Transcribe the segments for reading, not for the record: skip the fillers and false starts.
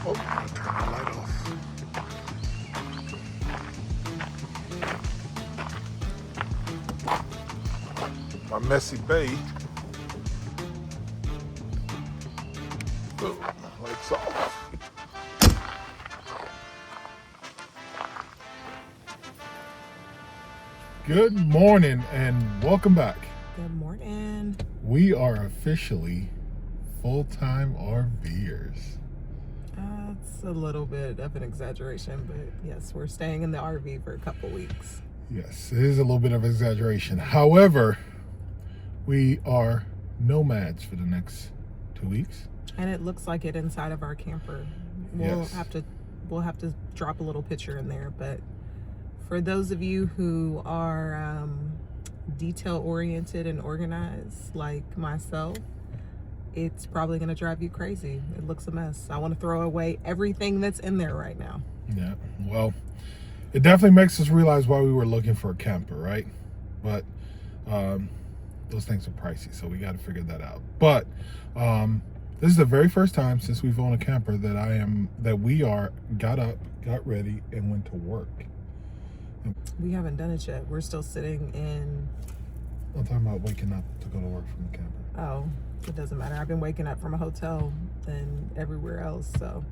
Oh, I'll turn the light off. My messy bay. Oh, lights off. Good morning and welcome back. Good morning. We are officially full-time RVers. It's a little bit of an exaggeration, but yes, we're staying in the RV for a couple weeks. Yes, it is a little bit of exaggeration. However, we are nomads for the next 2 weeks. And it looks like it inside of our camper. We'll have to drop a little picture in there, but for those of you who are detail oriented and organized like myself, it's probably going to drive you crazy. It looks a mess. I want to throw away everything that's in there right now. Yeah, well, it definitely makes us realize why we were looking for a camper, right? But those things are pricey, so we got to figure that out. But this is the very first time since we've owned a camper that we got up, got ready, and went to work. We haven't done it yet. We're still sitting in... I'm talking about waking up to go to work from the camper. Oh, it doesn't matter. I've been waking up from a hotel and everywhere else, so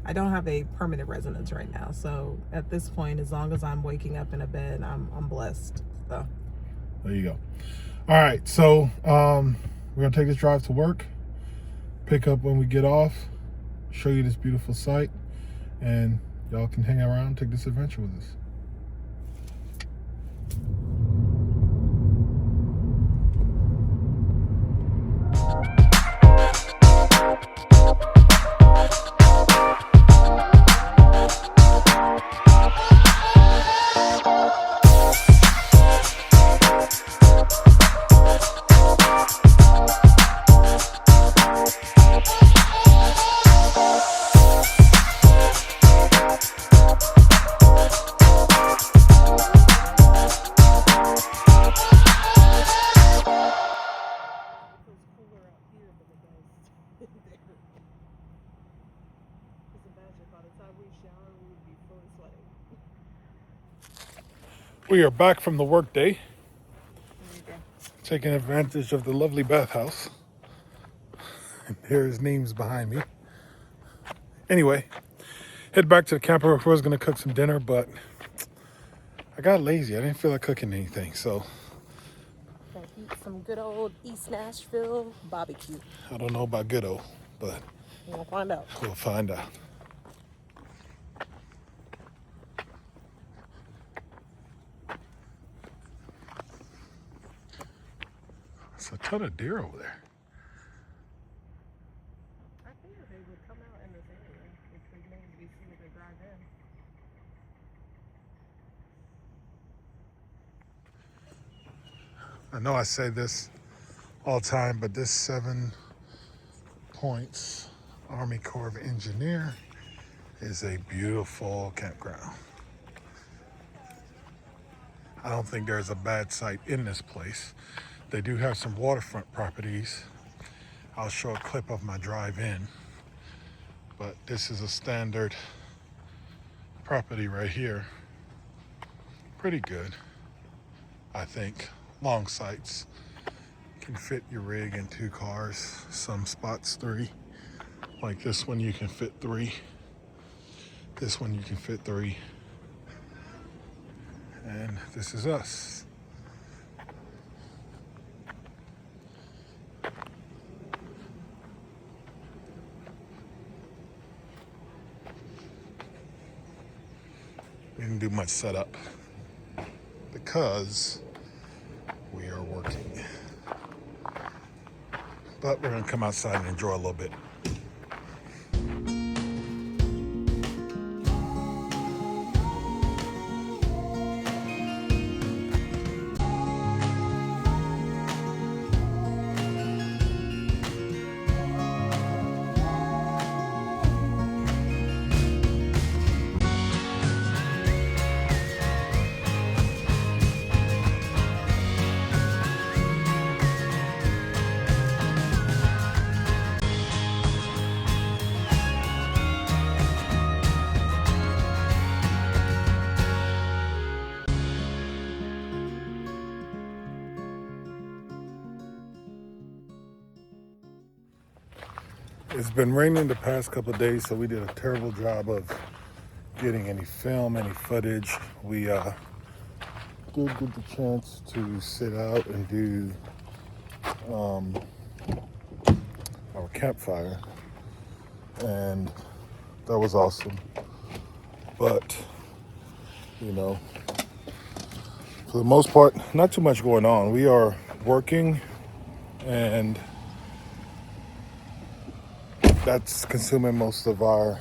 I don't have a permanent residence right now. So at this point, as long as I'm waking up in a bed, I'm blessed. So there you go. All right, so we're gonna take this drive to work, pick up when we get off, show you this beautiful site, and y'all can hang around, take this adventure with us. We are back from the work day, taking advantage of the lovely bathhouse. Here's Neem's behind me. Anyway, head back to the camper. I was gonna cook some dinner, but I got lazy. I didn't feel like cooking anything, so. gonna eat some good old East Nashville barbecue. I don't know about good old, but We'll find out. we'll find out. There's a ton of deer over there. I figured they would come out in this area if they maybe see what they drive in. I know I say this all the time, but this 7 Points Army Corps of Engineer is a beautiful campground. I don't think there's a bad site in this place. They do have some waterfront properties. I'll show a clip of my drive in, but this is a standard property right here. Pretty good, I think. Long sites. Can fit your rig in 2 cars, some spots 3. Like this one you can fit 3. This one you can fit 3. And this is us. We didn't do much setup because we are working. But we're gonna come outside and enjoy a little bit. It's been raining the past couple of days, so we did a terrible job of getting any film, any footage. We did get the chance to sit out and do our campfire, and that was awesome. But, you know, for the most part, not too much going on. We are working, and that's consuming most of our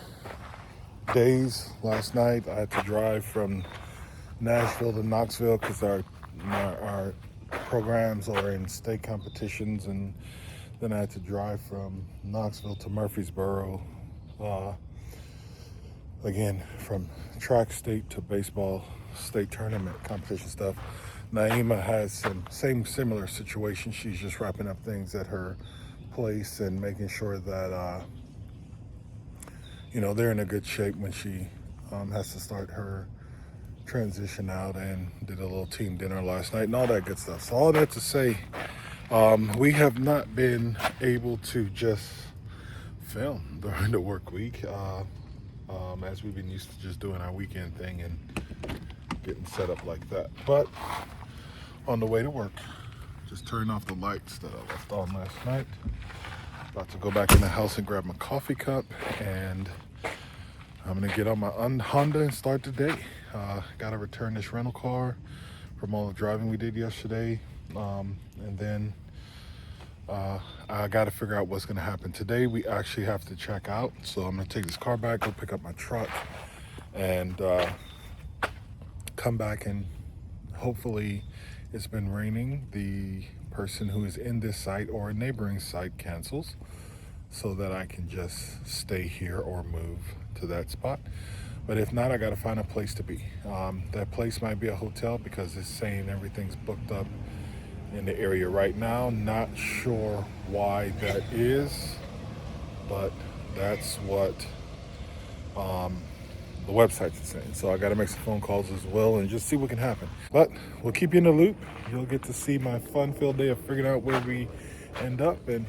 days. Last night I had to drive from Nashville to Knoxville because our programs are in state competitions, and then I had to drive from Knoxville to Murfreesboro, again from track state to baseball state tournament competition stuff. Naima has some similar situation. She's just wrapping up things at her place and making sure that they're in a good shape when she has to start her transition out, and did a little team dinner last night and all that good stuff. So all that to say, we have not been able to just film during the work week, as we've been used to just doing our weekend thing and getting set up like that. But on the way to work, just turning off the lights that I left on last night. About to go back in the house and grab my coffee cup, and I'm gonna get on my Honda and start the day. Gotta return this rental car from all the driving we did yesterday, and then I gotta figure out what's gonna happen today. We actually have to check out, so I'm gonna take this car back, go pick up my truck, and come back, and hopefully it's been raining. The person who is in this site or a neighboring site cancels, so that I can just stay here or move to that spot. But if not, I gotta find a place to be. That place might be a hotel because it's saying everything's booked up in the area right now. Not sure why that is, but that's what the website's saying. So I gotta make some phone calls as well and just see what can happen. But we'll keep you in the loop. You'll get to see my fun-filled day of figuring out where we end up, and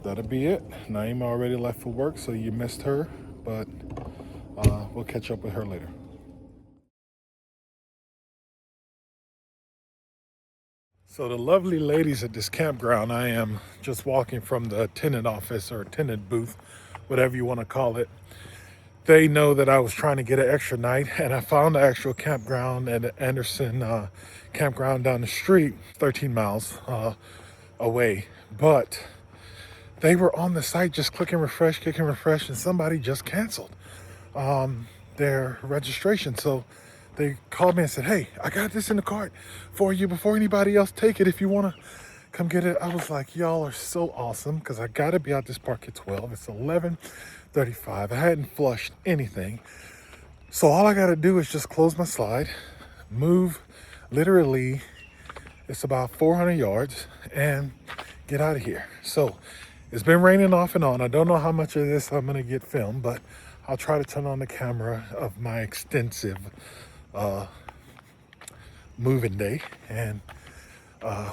that'll be it. Naima already left for work, so you missed her, but we'll catch up with her later. So the lovely ladies at this campground, I am just walking from the tenant office or tenant booth, whatever you want to call it. They know that I was trying to get an extra night, and I found the actual campground at the Anderson campground down the street, 13 miles away. But they were on the site just clicking refresh, and somebody just canceled their registration. So they called me and said, "Hey, I got this in the cart for you before anybody else take it if you want to come get it." I was like, y'all are so awesome, because I got to be out this park at 12. It's 11:35. I hadn't flushed anything. So all I got to do is just close my slide, move literally, it's about 400 yards, and get out of here. So it's been raining off and on. I don't know how much of this I'm going to get filmed, but I'll try to turn on the camera of my extensive moving day, and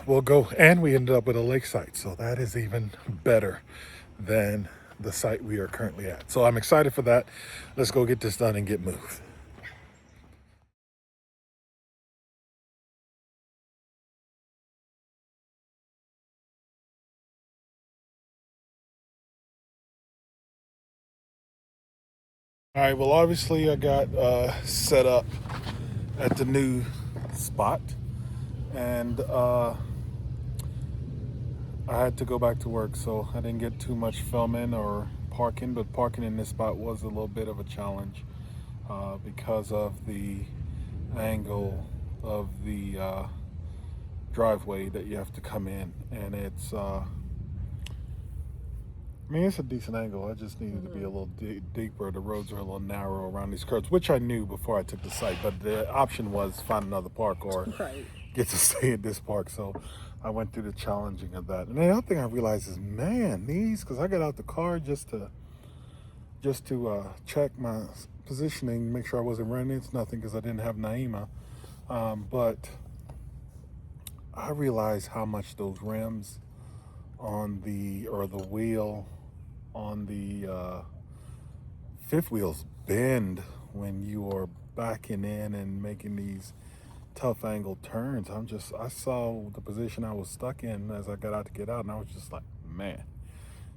we'll go. And we ended up with a lake site, so that is even better than the site we are currently at. So I'm excited for that. Let's go get this done and get moved. All right, well, obviously I got set up at the new spot, and I had to go back to work, so I didn't get too much filming or parking, but parking in this spot was a little bit of a challenge because of the angle of the driveway that you have to come in, and it's it's a decent angle. I just needed to be a little deeper. The roads are a little narrow around these curves, which I knew before I took the site, but the option was find another park or get to stay at this park. So I went through the challenging of that. And the other thing I realized is, man, because I got out the car just to check my positioning, make sure I wasn't running into nothing because I didn't have Naima. But I realized how much those rims on the wheel on the fifth wheels bend when you are backing in and making these tough angle turns. I saw the position I was stuck in as I got out to get out, and I was just like, man,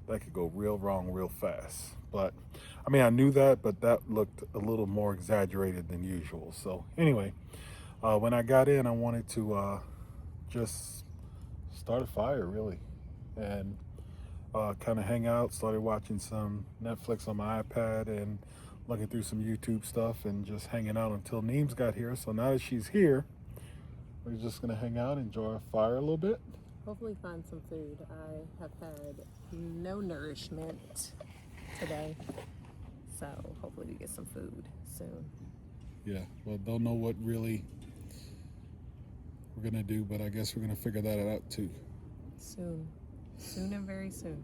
that could go real wrong real fast. But I mean, I knew that, but that looked a little more exaggerated than usual. So anyway, when I got in, I wanted to just start a fire really, and kind of hang out. Started watching some Netflix on my iPad and looking through some YouTube stuff and just hanging out until Neem's got here. So now that she's here, we're just gonna hang out, enjoy our fire a little bit. Hopefully find some food. I have had no nourishment today, so hopefully we get some food soon. Yeah, well, don't know what really we're gonna do, but I guess we're gonna figure that out too. Soon and very soon.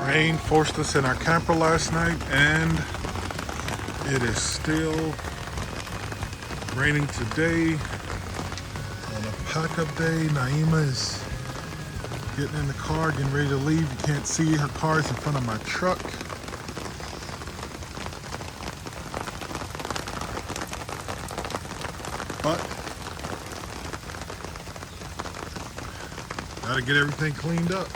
Rain forced us in our camper last night, and it is still raining today on a pack-up day. Naima is getting in the car, getting ready to leave. You can't see her car's in front of my truck. But gotta get everything cleaned up.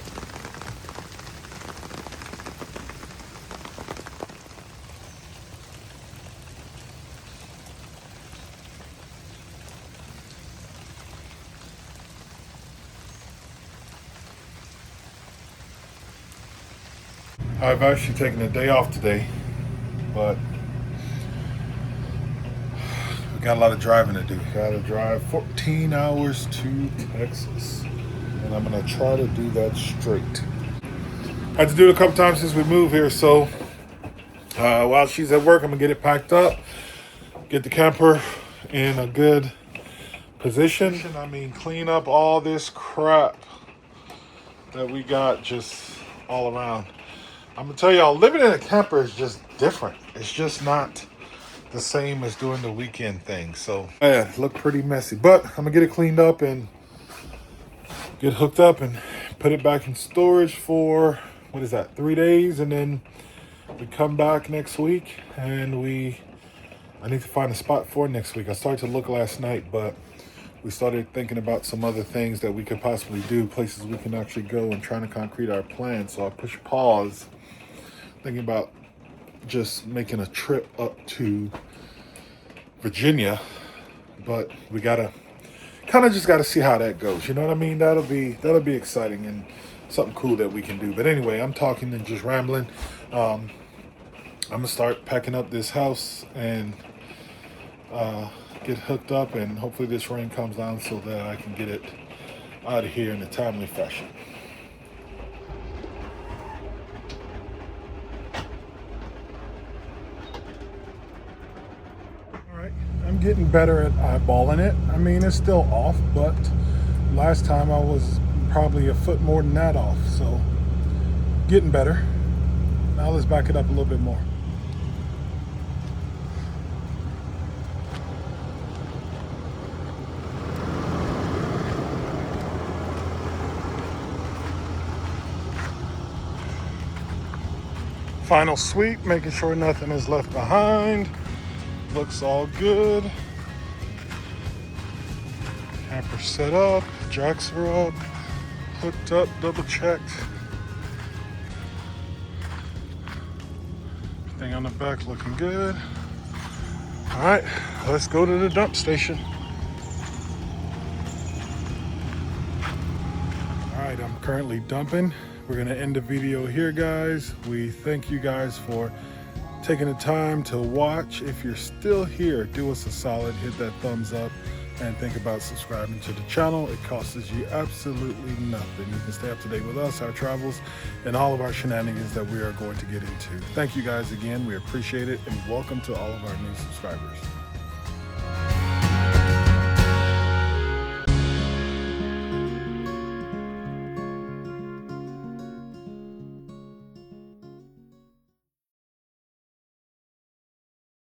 I've actually taken a day off today, but we got a lot of driving to do. Gotta drive 14 hours to Texas, and I'm gonna try to do that straight. I had to do it a couple times since we moved here, so while she's at work, I'm gonna get it packed up, get the camper in a good position. I mean, clean up all this crap that we got just all around. I'm gonna tell y'all, living in a camper is just different. It's just not the same as doing the weekend thing. So yeah, it looked pretty messy, but I'm gonna get it cleaned up and get hooked up and put it back in storage for, what is that, 3 days, and then we come back next week, and I need to find a spot for next week. I started to look last night, but we started thinking about some other things that we could possibly do, places we can actually go, and trying to concrete our plan. So I pushed pause, thinking about just making a trip up to Virginia, but we gotta see how that goes. You know what I mean? That'll be exciting and something cool that we can do. But anyway, I'm talking and just rambling. I'm gonna start packing up this house and get hooked up, and hopefully this rain comes down so that I can get it out of here in a timely fashion. I'm getting better at eyeballing it. I mean, it's still off, but last time I was probably a foot more than that off, so getting better. Now let's back it up a little bit more. Final sweep, making sure nothing is left behind. Looks all good. Camper set up, jacks are up, hooked up, double checked. Everything on the back looking good. All right, let's go to the dump station. All right, I'm currently dumping. We're gonna end the video here, guys. We thank you guys for taking the time to watch. If you're still here, do us a solid, hit that thumbs up, and think about subscribing to the channel. It costs you absolutely nothing. You can stay up to date with us, our travels, and all of our shenanigans that we are going to get into. Thank you guys again. We appreciate it, and welcome to all of our new subscribers.